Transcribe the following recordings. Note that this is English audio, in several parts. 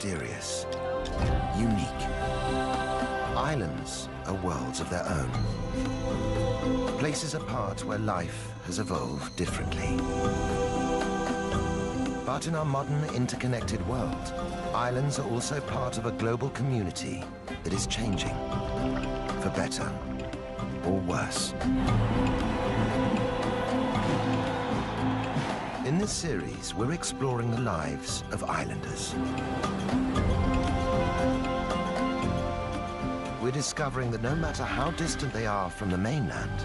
mysterious, unique. Islands are worlds of their own. Places apart where life has evolved differently. But in our modern interconnected world, islands are also part of a global community that is changing, for better or worse. In this series, we're exploring the lives of islanders. We're discovering that no matter how distant they are from the mainland,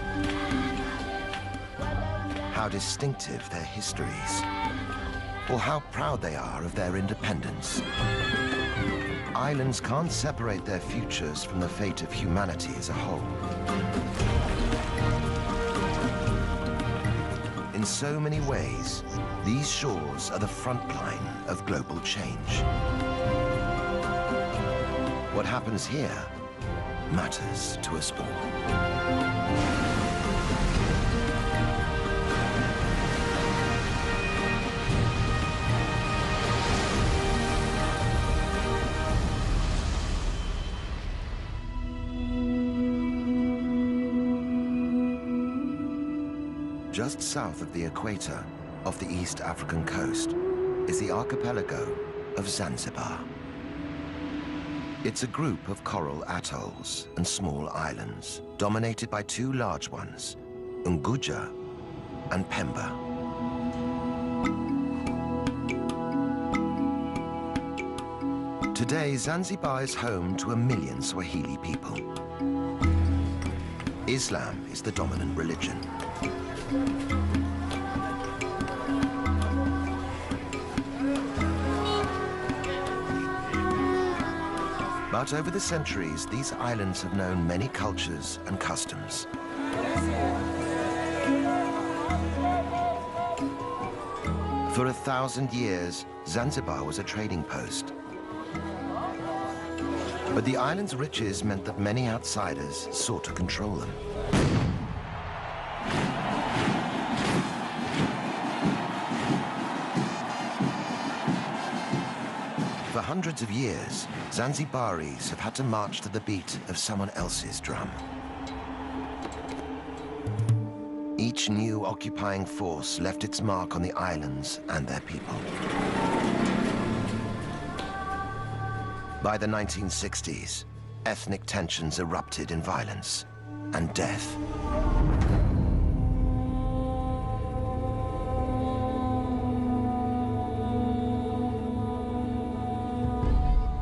how distinctive their histories, or how proud they are of their independence, islands can't separate their futures from the fate of humanity as a whole. In so many ways, these shores are the front line of global change. What happens here matters to us all. Just south of the equator, off the East African coast, is the archipelago of Zanzibar. It's a group of coral atolls and small islands, dominated by two large ones, Unguja and Pemba. Today, Zanzibar is home to 1 million Swahili people. Islam is the dominant religion. But over the centuries, these islands have known many cultures and customs. For 1,000 years, Zanzibar was a trading post. But the island's riches meant that many outsiders sought to control them. For hundreds of years, Zanzibaris have had to march to the beat of someone else's drum. Each new occupying force left its mark on the islands and their people. By the 1960s, ethnic tensions erupted in violence and death.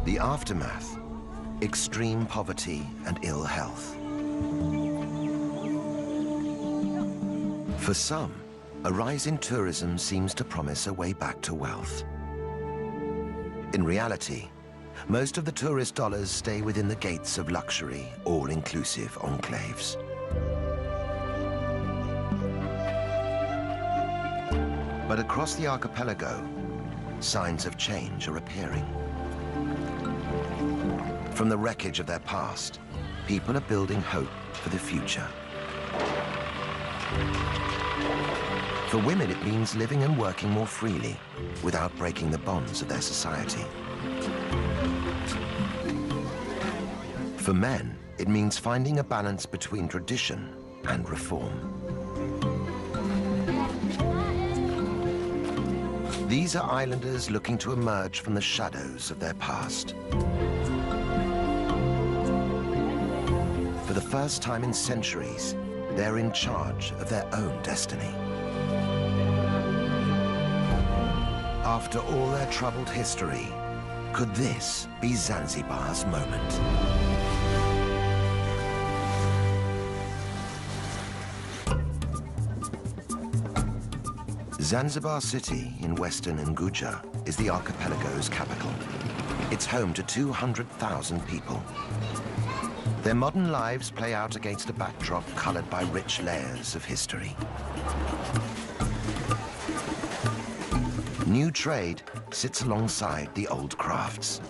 The aftermath: extreme poverty and ill health. For some, a rise in tourism seems to promise a way back to wealth. In reality, most of the tourist dollars stay within the gates of luxury, all-inclusive enclaves. But across the archipelago, signs of change are appearing. From the wreckage of their past, people are building hope for the future. For women, it means living and working more freely without breaking the bonds of their society. For men, it means finding a balance between tradition and reform. These are islanders looking to emerge from the shadows of their past. For the first time in centuries, they're in charge of their own destiny. After all their troubled history, could this be Zanzibar's moment? Zanzibar City in western Unguja is the archipelago's capital. It's home to 200,000 people. Their modern lives play out against a backdrop colored by rich layers of history. New trade sits alongside the old crafts.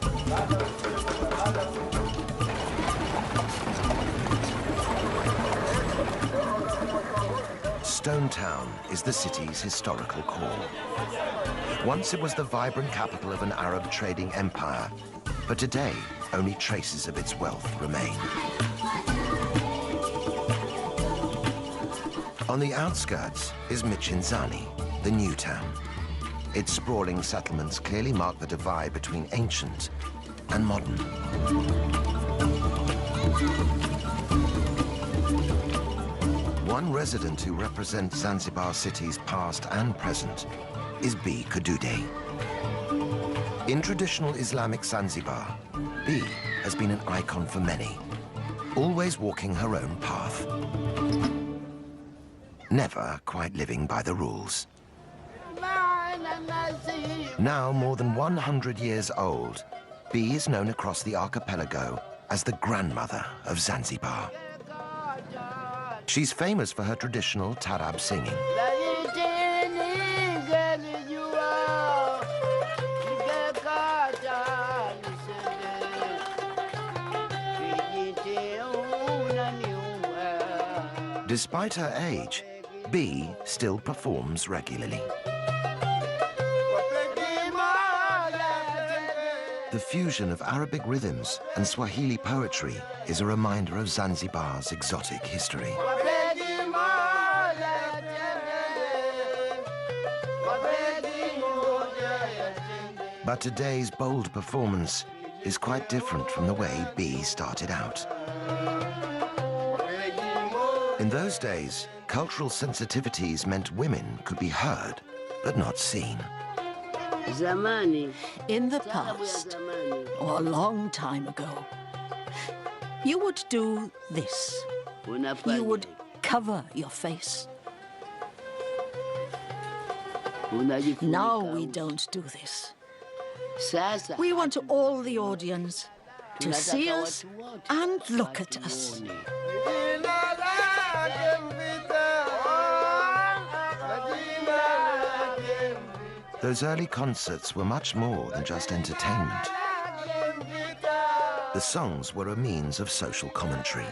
stone town is the city's historical core. Once it was the vibrant capital of an Arab trading empire, but today only traces of its wealth remain. On the outskirts is Michinzani, the new town. Its sprawling settlements clearly mark the divide between ancient and modern. One resident who represents Zanzibar city's past and present is B. Kadude. In traditional Islamic Zanzibar, B has been an icon for many, always walking her own path, never quite living by the rules. Now more than 100 years old, B is known across the archipelago as the grandmother of Zanzibar. She's famous for her traditional tarab singing. Despite her age, B still performs regularly. The fusion of Arabic rhythms and Swahili poetry is a reminder of Zanzibar's exotic history. But today's bold performance is quite different from the way B started out. In those days, cultural sensitivities meant women could be heard, but not seen. In the past, or a long time ago, you would do this. You would cover your face. Now we don't do this. We want all the audience to see us and look at us. Those early concerts were much more than just entertainment. The songs were a means of social commentary.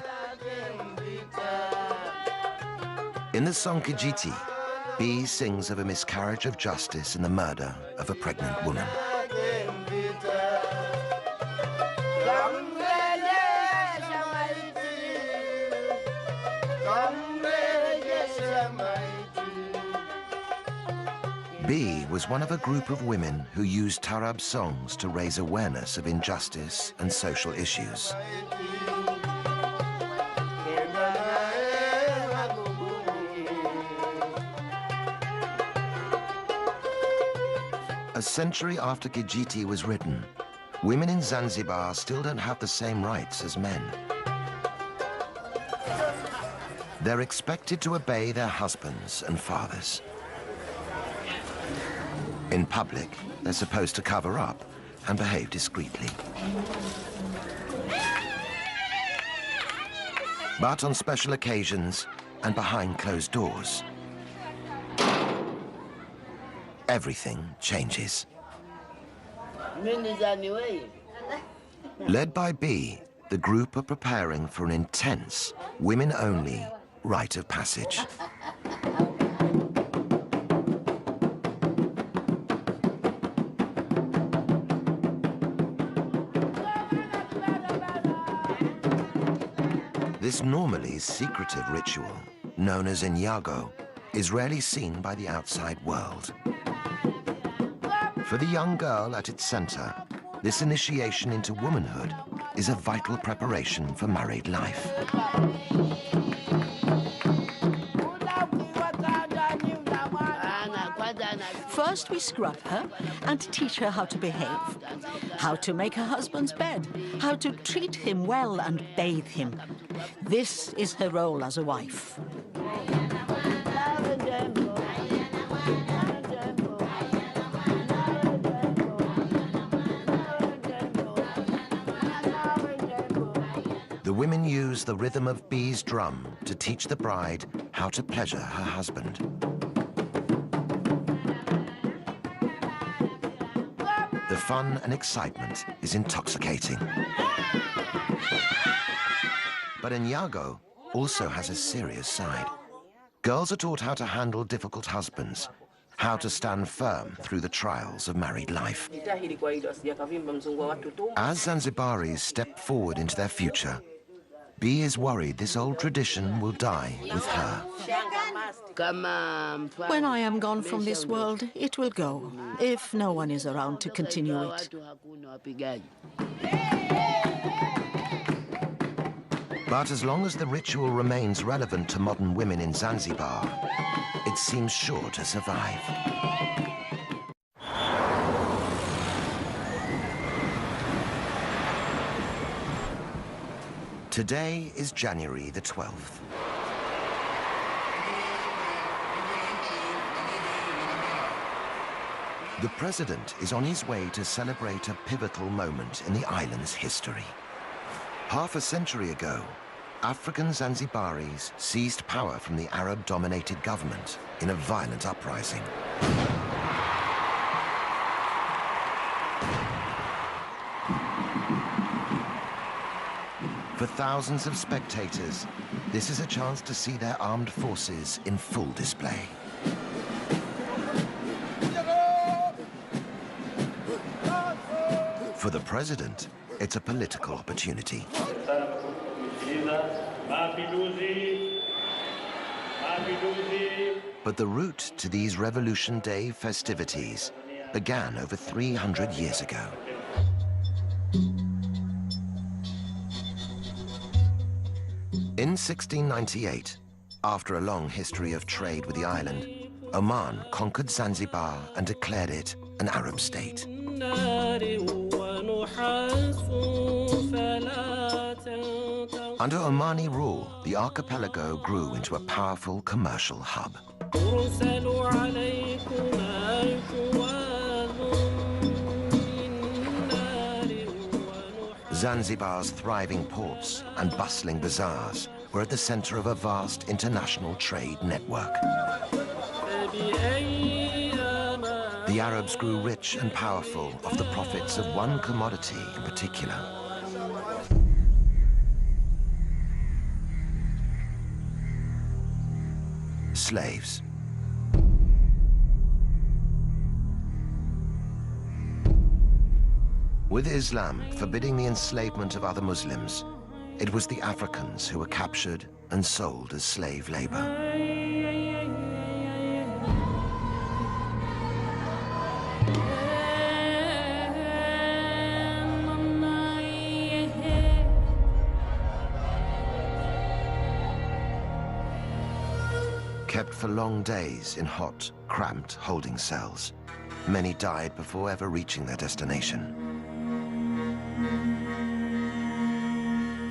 In the song Kijiti, B sings of a miscarriage of justice and the murder of a pregnant woman. B was one of a group of women who used tarab songs to raise awareness of injustice and social issues. A century after Kijiti was written, women in Zanzibar still don't have the same rights as men. They're expected to obey their husbands and fathers. In public, they're supposed to cover up and behave discreetly. But on special occasions and behind closed doors, everything changes. Led by B, the group are preparing for an intense, women-only rite of passage. This normally secretive ritual, known as Inyago, is rarely seen by the outside world. For the young girl at its center, this initiation into womanhood is a vital preparation for married life. First, we scrub her and teach her how to behave, how to make her husband's bed, how to treat him well and bathe him. This is her role as a wife. The women use the rhythm of B's drum to teach the bride how to pleasure her husband. The fun and excitement is intoxicating. But Inyago also has a serious side. Girls are taught how to handle difficult husbands, how to stand firm through the trials of married life. As Zanzibaris step forward into their future, B is worried this old tradition will die with her. When I am gone from this world, it will go, if no one is around to continue it. But as long as the ritual remains relevant to modern women in Zanzibar, it seems sure to survive. Today is January the 12th. The president is on his way to celebrate a pivotal moment in the island's history. Half a century ago, African Zanzibaris seized power from the Arab-dominated government in a violent uprising. For thousands of spectators, this is a chance to see their armed forces in full display. For the president, it's a political opportunity. But the route to these Revolution Day festivities began over 300 years ago. In 1698, after a long history of trade with the island, Oman conquered Zanzibar and declared it an Arab state. Under Omani rule, the archipelago grew into a powerful commercial hub. Zanzibar's thriving ports and bustling bazaars were at the center of a vast international trade network. The Arabs grew rich and powerful off the profits of one commodity in particular: slaves. With Islam forbidding the enslavement of other Muslims, it was the Africans who were captured and sold as slave labor. Kept for long days in hot, cramped holding cells, many died before ever reaching their destination.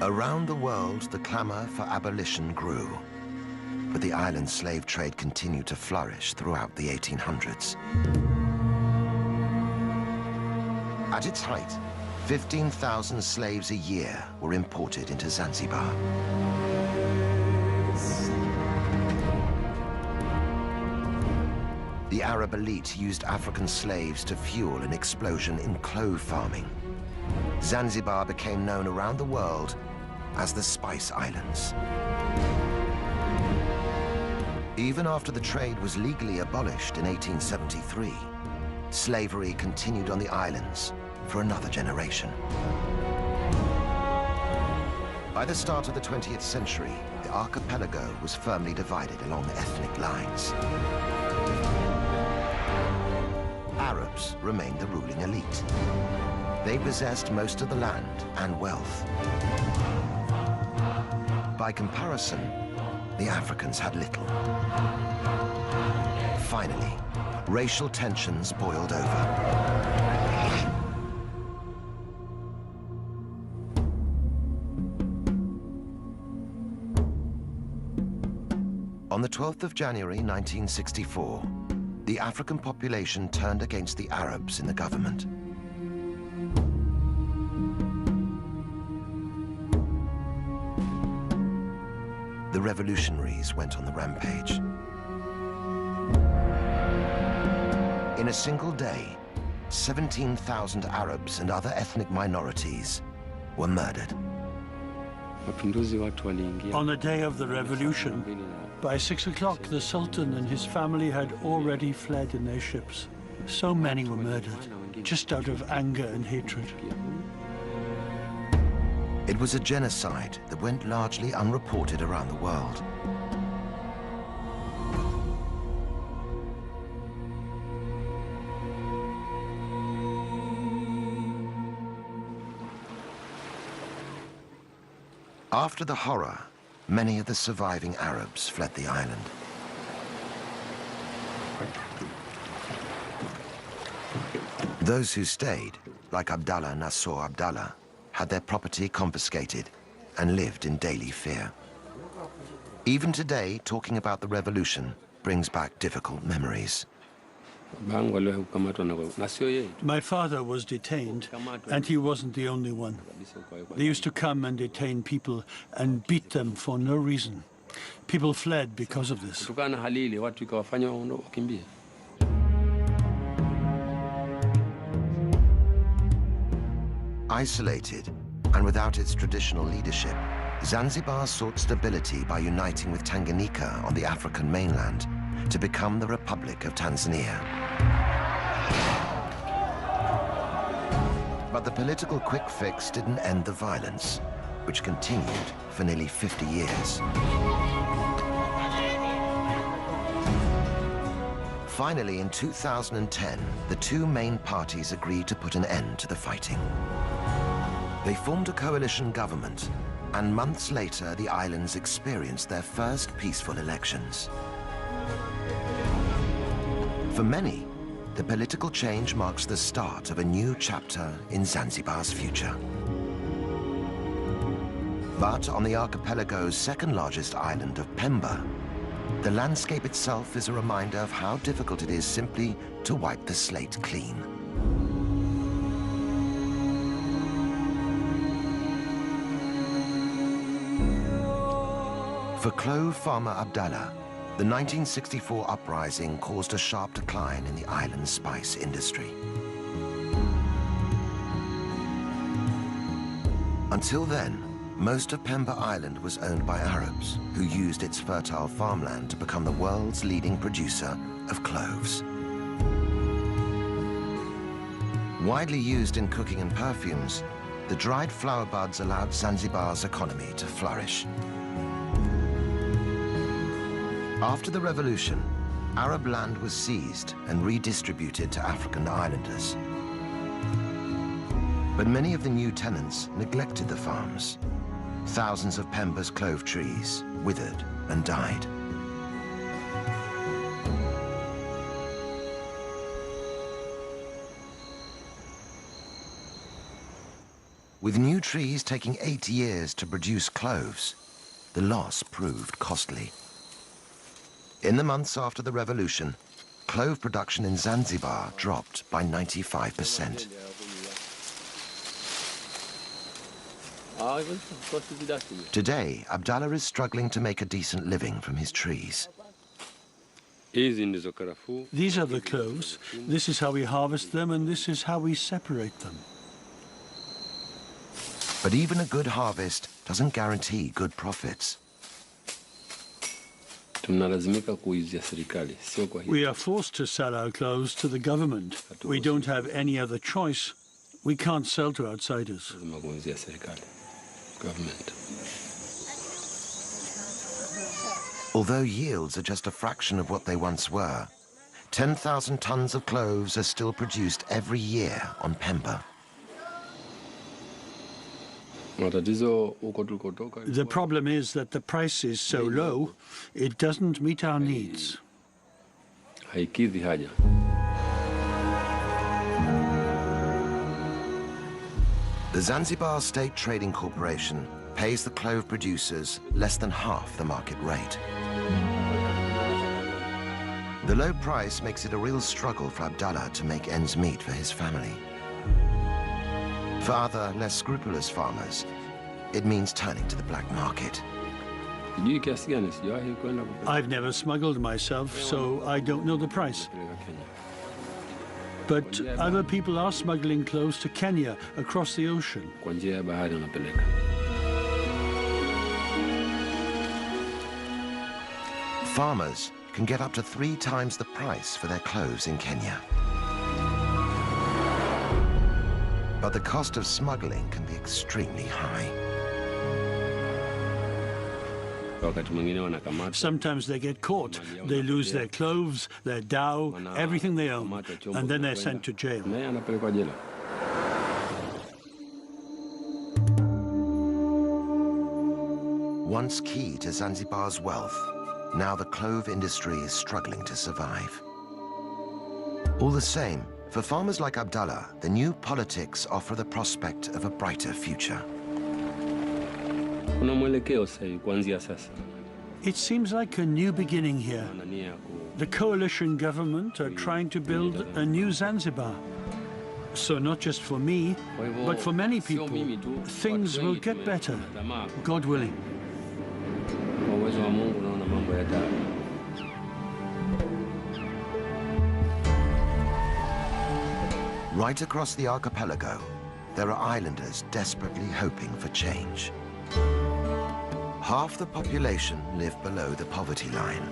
Around the world, the clamor for abolition grew, but the island's slave trade continued to flourish throughout the 1800s. At its height, 15,000 slaves a year were imported into Zanzibar. The Arab elite used African slaves to fuel an explosion in clove farming. Zanzibar became known around the world as the Spice Islands. Even after the trade was legally abolished in 1873, slavery continued on the islands for another generation. By the start of the 20th century, the archipelago was firmly divided along ethnic lines. Arabs remained the ruling elite. They possessed most of the land and wealth. By comparison, the Africans had little. Finally, racial tensions boiled over. On the 12th of January 1964, the African population turned against the Arabs in the government. The revolutionaries went on the rampage. In a single day, 17,000 Arabs and other ethnic minorities were murdered. On the day of the revolution, by 6 o'clock, the Sultan and his family had already fled in their ships. So many were murdered, just out of anger and hatred. It was a genocide that went largely unreported around the world. After the horror, many of the surviving Arabs fled the island. Those who stayed, like Abdallah Nasser Abdallah, had their property confiscated and lived in daily fear. Even today, talking about the revolution brings back difficult memories. My father was detained, and he wasn't the only one. They used to come and detain people and beat them for no reason. People fled because of this. Isolated and without its traditional leadership, Zanzibar sought stability by uniting with Tanganyika on the African mainland to become the Republic of Tanzania. But the political quick fix didn't end the violence, which continued for nearly 50 years. Finally, in 2010, the two main parties agreed to put an end to the fighting. They formed a coalition government, and months later, the islands experienced their first peaceful elections. For many, the political change marks the start of a new chapter in Zanzibar's future. But on the archipelago's second largest island of Pemba, the landscape itself is a reminder of how difficult it is simply to wipe the slate clean. For clove farmer Abdallah, the 1964 uprising caused a sharp decline in the island's spice industry. Until then, most of Pemba Island was owned by Arabs, who used its fertile farmland to become the world's leading producer of cloves. Widely used in cooking and perfumes, the dried flower buds allowed Zanzibar's economy to flourish. After the revolution, Arab land was seized and redistributed to African islanders. But many of the new tenants neglected the farms. Thousands of Pemba's clove trees withered and died. With new trees taking 8 years to produce cloves, the loss proved costly. In the months after the revolution, clove production in Zanzibar dropped by 95%. Today, Abdallah is struggling to make a decent living from his trees. These are the cloves. This is how we harvest them, and this is how we separate them. But even a good harvest doesn't guarantee good profits. We are forced to sell our cloves to the government. We don't have any other choice. We can't sell to outsiders. Although yields are just a fraction of what they once were, 10,000 tons of cloves are still produced every year on Pemba. The problem is that the price is so low, it doesn't meet our needs. The Zanzibar State Trading Corporation pays the clove producers less than half the market rate. The low price makes it a real struggle for Abdallah to make ends meet for his family. For other, less scrupulous farmers, it means turning to the black market. I've never smuggled myself, so I don't know the price. But other people are smuggling cloves to Kenya across the ocean. Farmers can get up to 3 times the price for their cloves in Kenya. But the cost of smuggling can be extremely high. Sometimes they get caught. They lose their clothes, their dhow, everything they own, and then they're sent to jail. Once key to Zanzibar's wealth, now the clove industry is struggling to survive. All the same, for farmers like Abdallah, the new politics offer the prospect of a brighter future. It seems like a new beginning here. The coalition government are trying to build a new Zanzibar. So not just for me, but for many people, things will get better, God willing. Right across the archipelago, there are islanders desperately hoping for change. Half the population live below the poverty line,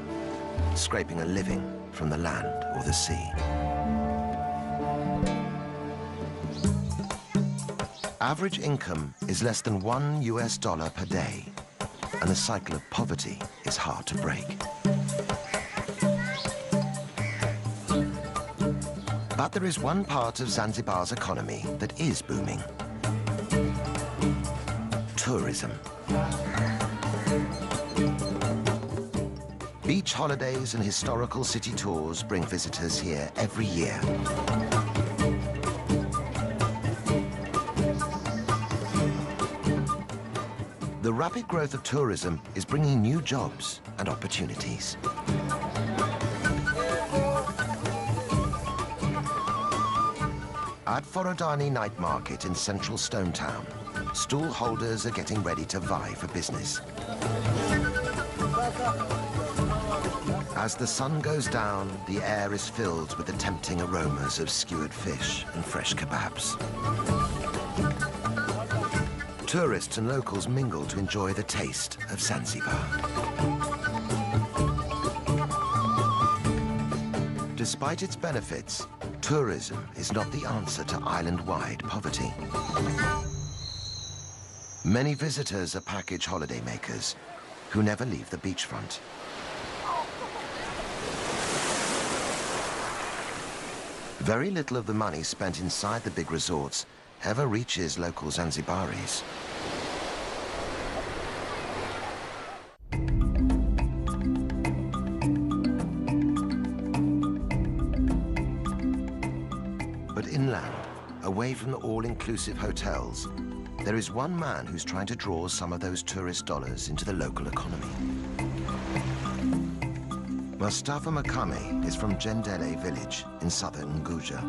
scraping a living from the land or the sea. Average income is less than $1 per day, and the cycle of poverty is hard to break. But there is one part of Zanzibar's economy that is booming: tourism. Beach holidays and historical city tours bring visitors here every year. The rapid growth of tourism is bringing new jobs and opportunities. At Forodani Night Market in central Stone Town, stall holders are getting ready to vie for business. As the sun goes down, the air is filled with the tempting aromas of skewered fish and fresh kebabs. Tourists and locals mingle to enjoy the taste of Zanzibar. Despite its benefits, tourism is not the answer to island-wide poverty. Many visitors are package holidaymakers who never leave the beachfront. Very little of the money spent inside the big resorts ever reaches local Zanzibaris. But inland, away from the all-inclusive hotels, there is one man who's trying to draw some of those tourist dollars into the local economy. Mustafa Makame is from Jendele village in southern Unguja.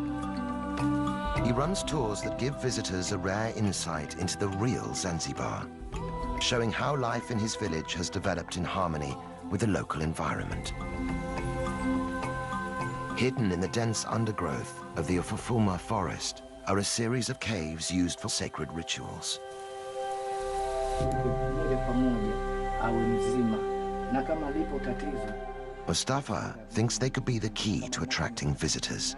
He runs tours that give visitors a rare insight into the real Zanzibar, showing how life in his village has developed in harmony with the local environment. Hidden in the dense undergrowth of the Ufufuma forest are a series of caves used for sacred rituals. Mustafa thinks they could be the key to attracting visitors.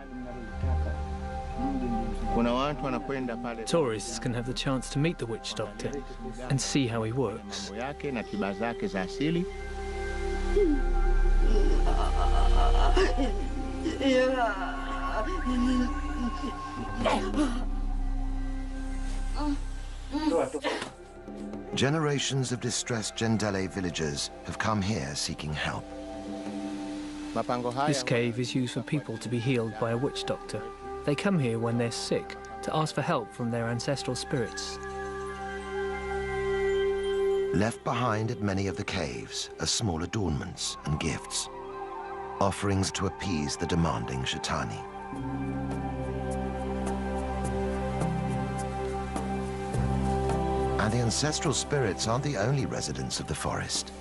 Tourists can have the chance to meet the witch doctor and see how he works. Generations of distressed Jendele villagers have come here seeking help. This cave is used for people to be healed by a witch doctor. They come here when they're sick to ask for help from their ancestral spirits. Left behind at many of the caves are small adornments and gifts, offerings to appease the demanding Shaitani. And the ancestral spirits aren't the only residents of the forest.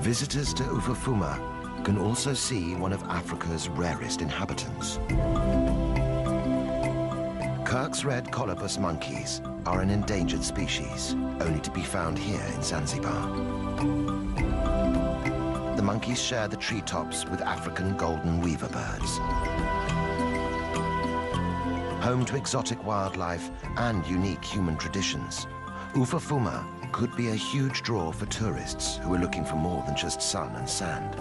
Visitors to Ufufuma can also see one of Africa's rarest inhabitants. Kirk's red colobus monkeys are an endangered species, only to be found here in Zanzibar. The monkeys share the treetops with African golden weaver birds. Home to exotic wildlife and unique human traditions, Ufafuma could be a huge draw for tourists who are looking for more than just sun and sand.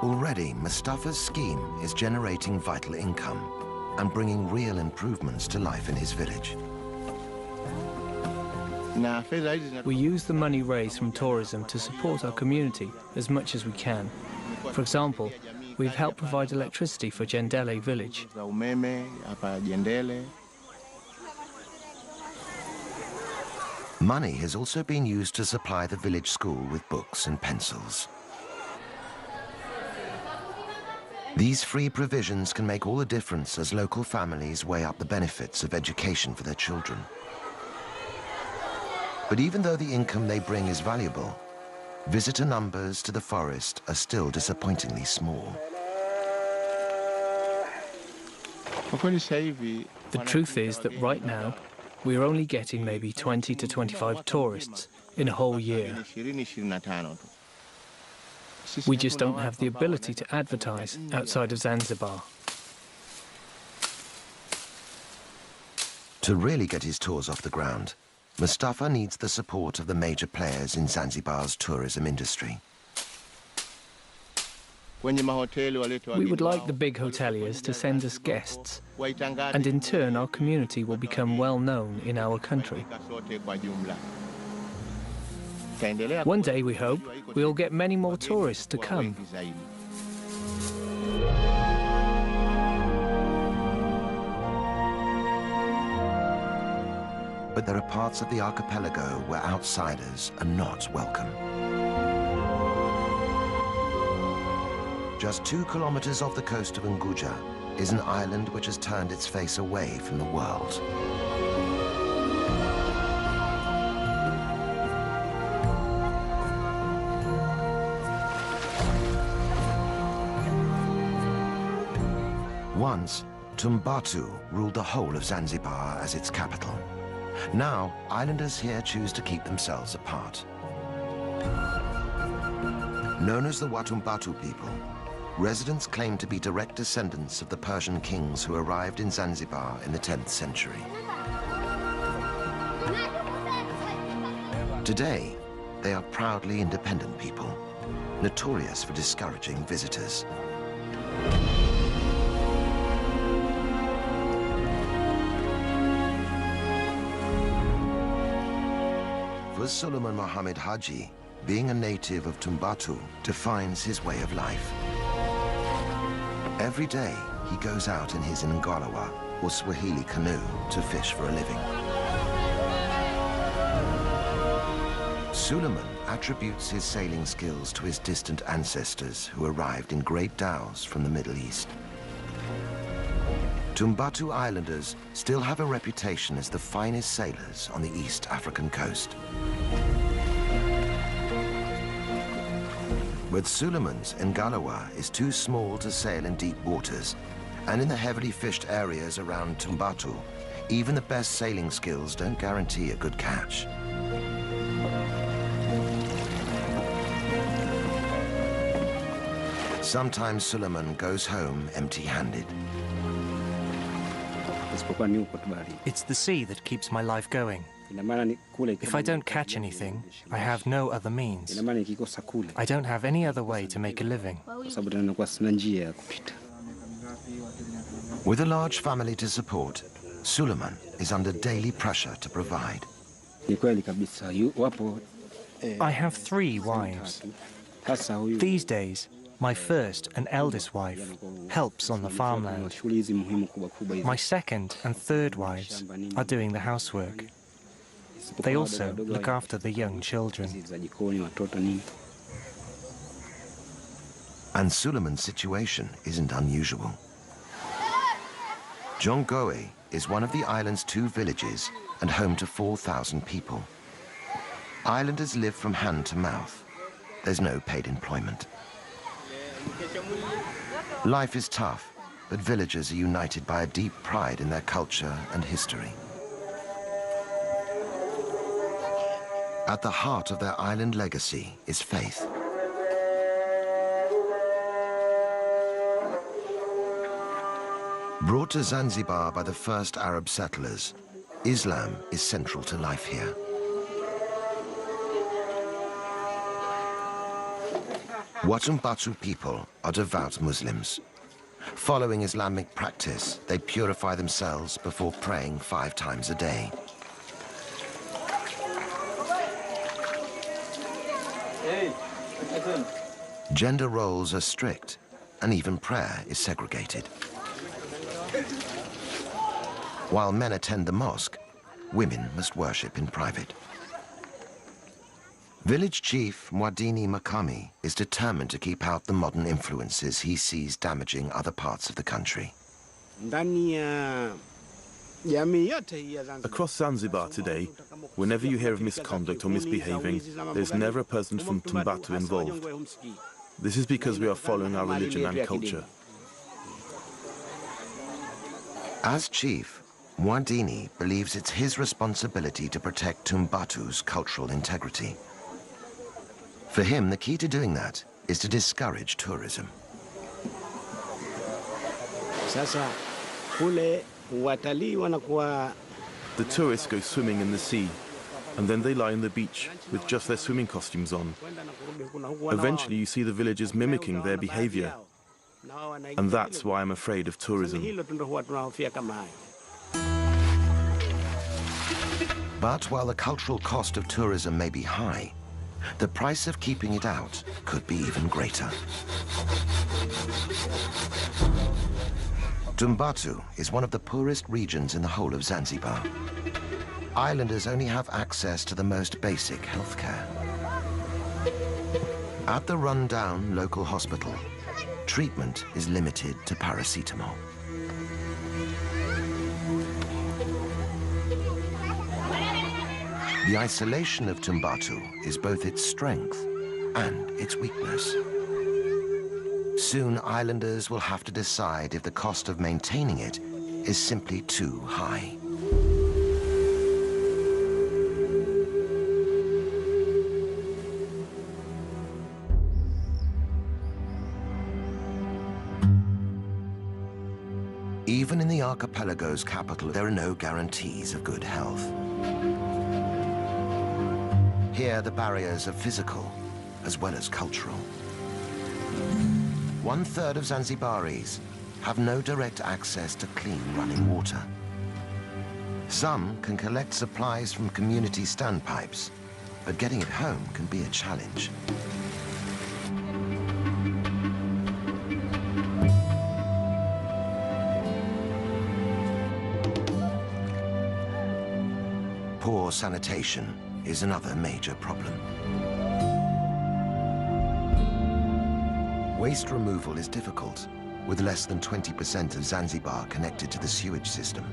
Already, Mustafa's scheme is generating vital income and bringing real improvements to life in his village. We use the money raised from tourism to support our community as much as we can. For example, we've helped provide electricity for Jendele village. Money has also been used to supply the village school with books and pencils. These free provisions can make all the difference as local families weigh up the benefits of education for their children. But even though the income they bring is valuable, visitor numbers to the forest are still disappointingly small. The truth is that right now, we are only getting maybe 20 to 25 tourists in a whole year. We just don't have the ability to advertise outside of Zanzibar. To really get his tours off the ground, Mustafa needs the support of the major players in Zanzibar's tourism industry. We would like the big hoteliers to send us guests, and in turn our community will become well known in our country. One day, we hope, we'll get many more tourists to come. But there are parts of the archipelago where outsiders are not welcome. Just 2 kilometers off the coast of Unguja is an island which has turned its face away from the world. Once, Tumbatu ruled the whole of Zanzibar as its capital. Now, islanders here choose to keep themselves apart. Known as the Watumbatu people, residents claim to be direct descendants of the Persian kings who arrived in Zanzibar in the 10th century. Today, they are proudly independent people, notorious for discouraging visitors. For Suleiman Mohammed Haji, being a native of Tumbatu defines his way of life. Every day, he goes out in his Ngalawa, or Swahili canoe, to fish for a living. Suleiman attributes his sailing skills to his distant ancestors who arrived in great dhows from the Middle East. Tumbatu Islanders still have a reputation as the finest sailors on the East African coast. But Suleiman's Ngalawa is too small to sail in deep waters, and in the heavily fished areas around Tumbatu, even the best sailing skills don't guarantee a good catch. Sometimes Suleiman goes home empty-handed. It's the sea that keeps my life going. If I don't catch anything, I have no other means. I don't have any other way to make a living. With a large family to support, Suleiman is under daily pressure to provide. I have 3 wives. These days, my first and eldest wife helps on the farmland. My second and third wives are doing the housework. They also look after the young children. And Suleiman's situation isn't unusual. Jongoe is one of the island's 2 villages and home to 4,000 people. Islanders live from hand to mouth. There's no paid employment. Life is tough, but villagers are united by a deep pride in their culture and history. At the heart of their island legacy is faith. Brought to Zanzibar by the first Arab settlers, Islam is central to life here. Watumbatu people are devout Muslims. Following Islamic practice, they purify themselves before praying 5 times a day. Gender roles are strict, and even prayer is segregated. While men attend the mosque, women must worship in private. Village chief Mwadini Makami is determined to keep out the modern influences he sees damaging other parts of the country. Across Zanzibar today, whenever you hear of misconduct or misbehaving, there's never a person from Tumbatu involved. This is because we are following our religion and culture. As chief, Mwadini believes it's his responsibility to protect Tumbatu's cultural integrity. For him, the key to doing that is to discourage tourism. The tourists go swimming in the sea, and then they lie on the beach with just their swimming costumes on. Eventually, you see the villagers mimicking their behavior, and that's why I'm afraid of tourism. But while the cultural cost of tourism may be high, the price of keeping it out could be even greater. Tumbatu is one of the poorest regions in the whole of Zanzibar. Islanders only have access to the most basic healthcare. At the run-down local hospital, treatment is limited to paracetamol. The isolation of Tumbatu is both its strength and its weakness. Soon, islanders will have to decide if the cost of maintaining it is simply too high. Even in the archipelago's capital, there are no guarantees of good health. Here, the barriers are physical as well as cultural. 1/3 of Zanzibaris have no direct access to clean running water. Some can collect supplies from community standpipes, but getting it home can be a challenge. Poor sanitation is another major problem. Waste removal is difficult, with less than 20% of Zanzibar connected to the sewage system.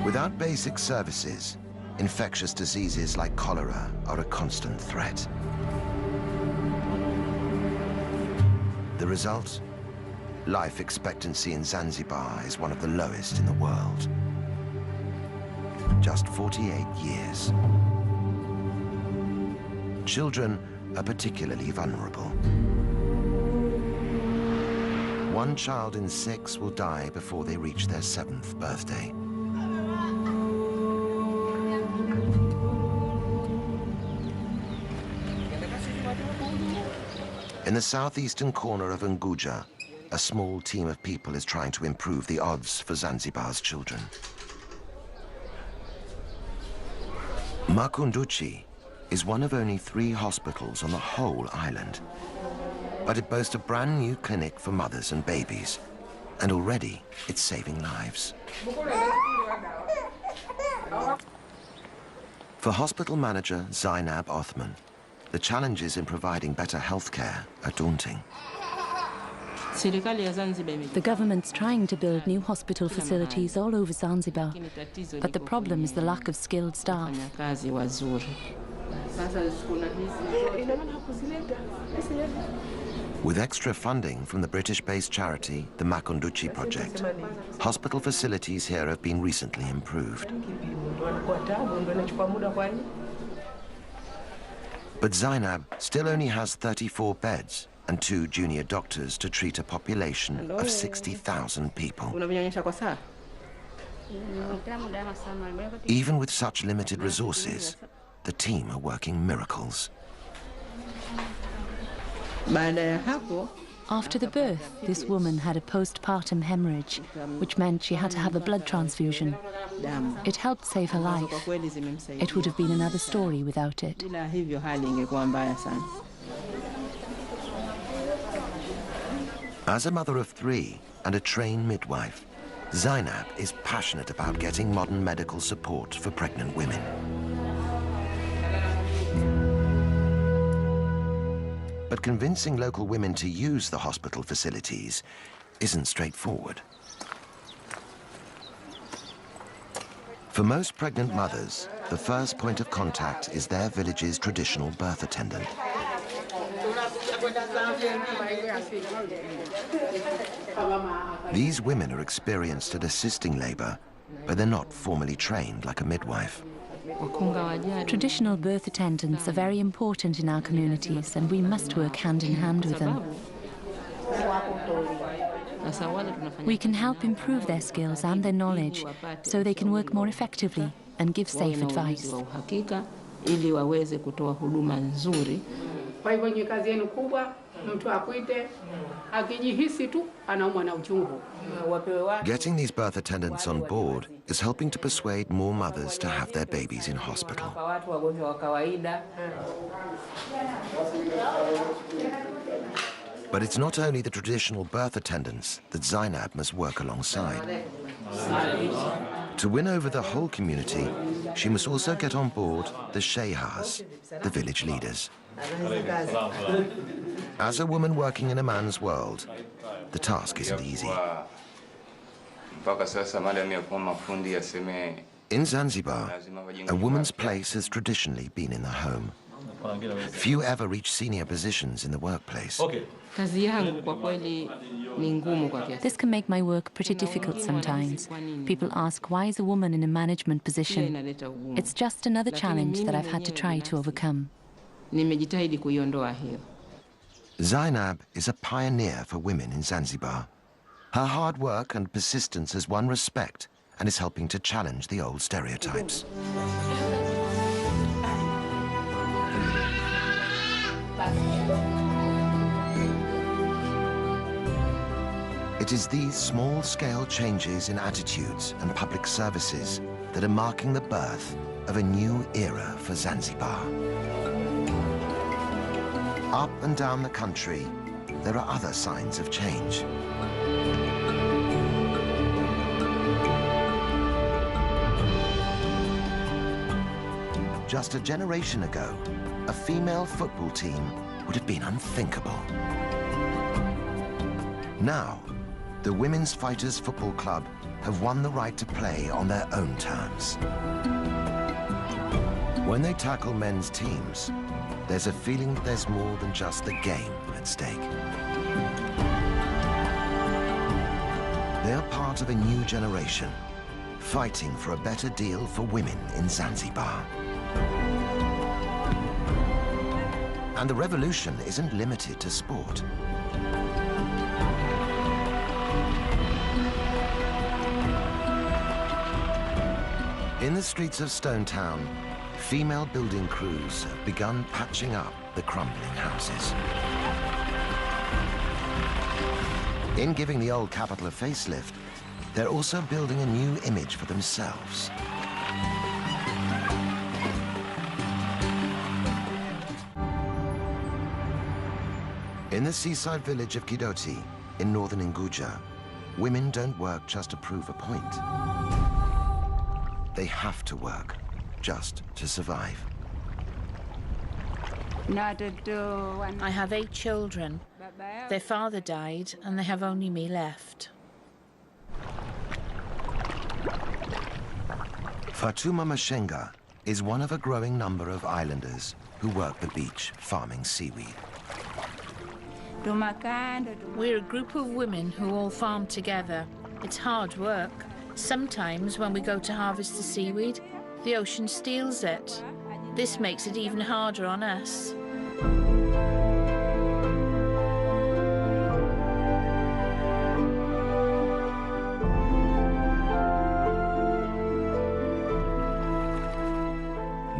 Without basic services, infectious diseases like cholera are a constant threat. The result? Life expectancy in Zanzibar is one of the lowest in the world. Just 48 years. Children are particularly vulnerable. 1 child in 6 will die before they reach their 7th birthday. In the southeastern corner of Unguja, a small team of people is trying to improve the odds for Zanzibar's children. Makunduchi is one of only 3 hospitals on the whole island. But it boasts a brand new clinic for mothers and babies, and already it's saving lives. For hospital manager Zainab Othman, the challenges in providing better health care are daunting. The government's trying to build new hospital facilities all over Zanzibar, but the problem is the lack of skilled staff. With extra funding from the British-based charity, the Makunduchi Project, hospital facilities here have been recently improved. But Zainab still only has 34 beds and 2 junior doctors to treat a population of 60,000 people. Even with such limited resources, the team are working miracles. After the birth, this woman had a postpartum hemorrhage, which meant she had to have a blood transfusion. It helped save her life. It would have been another story without it. As a mother of 3 and a trained midwife, Zainab is passionate about getting modern medical support for pregnant women. But convincing local women to use the hospital facilities isn't straightforward. For most pregnant mothers, the first point of contact is their village's traditional birth attendant. These women are experienced at assisting labor, but they're not formally trained like a midwife. Traditional birth attendants are very important in our communities, and we must work hand in hand with them. We can help improve their skills and their knowledge so they can work more effectively and give safe advice. Getting these birth attendants on board is helping to persuade more mothers to have their babies in hospital. But it's not only the traditional birth attendants that Zainab must work alongside. To win over the whole community, she must also get on board the shehas, the village leaders. As a woman working in a man's world, the task isn't easy. In Zanzibar, a woman's place has traditionally been in the home. Few ever reach senior positions in the workplace. This can make my work pretty difficult sometimes. People ask, why is a woman in a management position? It's just another challenge that I've had to try to overcome. Zainab is a pioneer for women in Zanzibar. Her hard work and persistence has won respect and is helping to challenge the old stereotypes. It is these small-scale changes in attitudes and public services that are marking the birth of a new era for Zanzibar. Up and down the country, there are other signs of change. Just a generation ago, a female football team would have been unthinkable. Now, the Women's Fighters Football Club have won the right to play on their own terms. When they tackle men's teams, there's a feeling that there's more than just the game at stake. They are part of a new generation, fighting for a better deal for women in Zanzibar. And the revolution isn't limited to sport. In the streets of Stone Town, female building crews have begun patching up the crumbling houses. In giving the old capital a facelift, they're also building a new image for themselves. In the seaside village of Kidoti, in northern Unguja, women don't work just to prove a point. They have to work just to survive. I have 8 children. Their father died, and they have only me left. Fatuma Mashenga is one of a growing number of islanders who work the beach farming seaweed. We're a group of women who all farm together. It's hard work. Sometimes when we go to harvest the seaweed, the ocean steals it. This makes it even harder on us.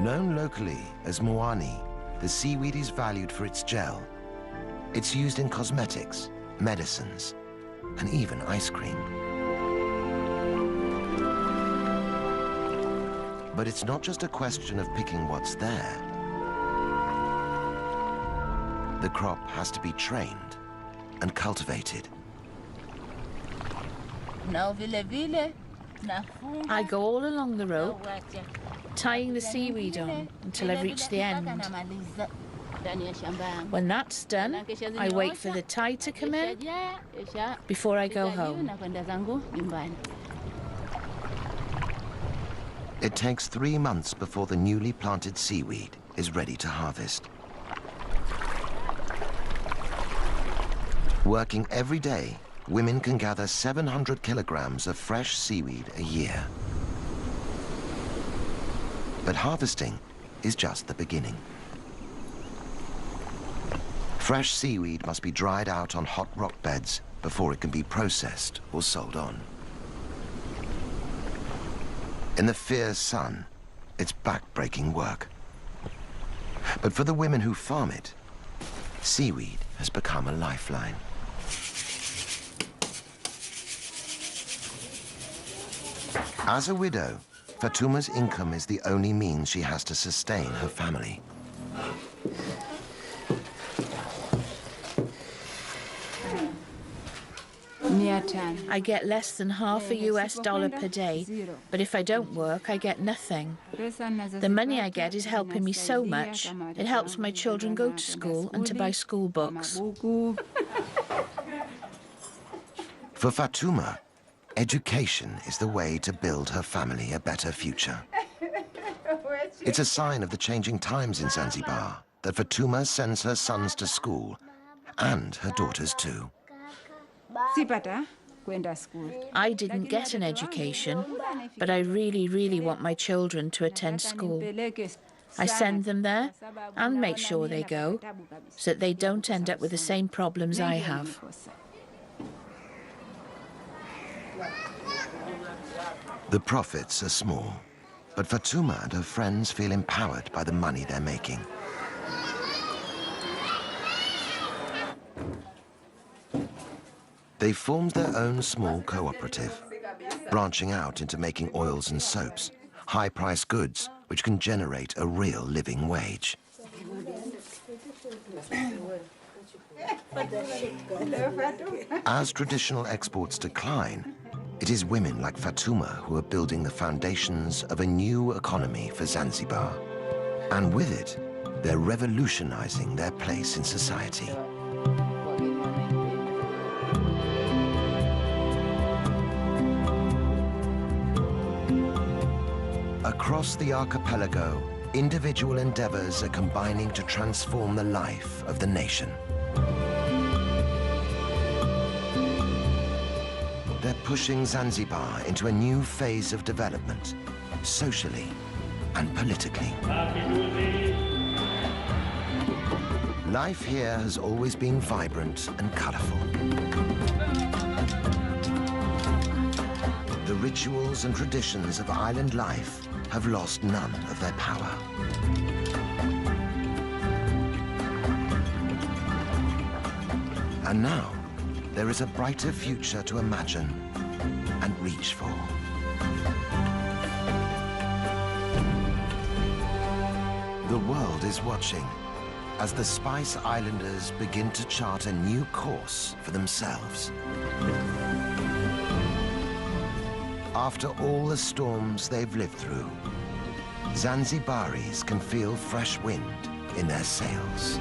Known locally as moani, the seaweed is valued for its gel. It's used in cosmetics, medicines, and even ice cream. But it's not just a question of picking what's there. The crop has to be trained and cultivated. I go all along the rope, tying the seaweed on until I reach the end. When that's done, I wait for the tide to come in before I go home. It takes 3 months before the newly planted seaweed is ready to harvest. Working every day, women can gather 700 kilograms of fresh seaweed a year. But harvesting is just the beginning. Fresh seaweed must be dried out on hot rock beds before it can be processed or sold on. In the fierce sun, it's back-breaking work. But for the women who farm it, seaweed has become a lifeline. As a widow, Fatouma's income is the only means she has to sustain her family. I get less than half a US dollar per day, but if I don't work, I get nothing. The money I get is helping me so much. It helps my children go to school and to buy school books. For Fatouma, education is the way to build her family a better future. It's a sign of the changing times in Zanzibar that Fatouma sends her sons to school, and her daughters too. I didn't get an education, but I really, really want my children to attend school. I send them there and make sure they go, so that they don't end up with the same problems I have. The profits are small, but Fatouma and her friends feel empowered by the money they're making. They formed their own small cooperative, branching out into making oils and soaps, high-priced goods which can generate a real living wage. As traditional exports decline, it is women like Fatouma who are building the foundations of a new economy for Zanzibar. And with it, they're revolutionizing their place in society. Across the archipelago, individual endeavors are combining to transform the life of the nation. They're pushing Zanzibar into a new phase of development, socially and politically. Life here has always been vibrant and colorful. The rituals and traditions of island life have lost none of their power. And now, there is a brighter future to imagine and reach for. The world is watching as the Spice Islanders begin to chart a new course for themselves. After all the storms they've lived through, Zanzibaris can feel fresh wind in their sails.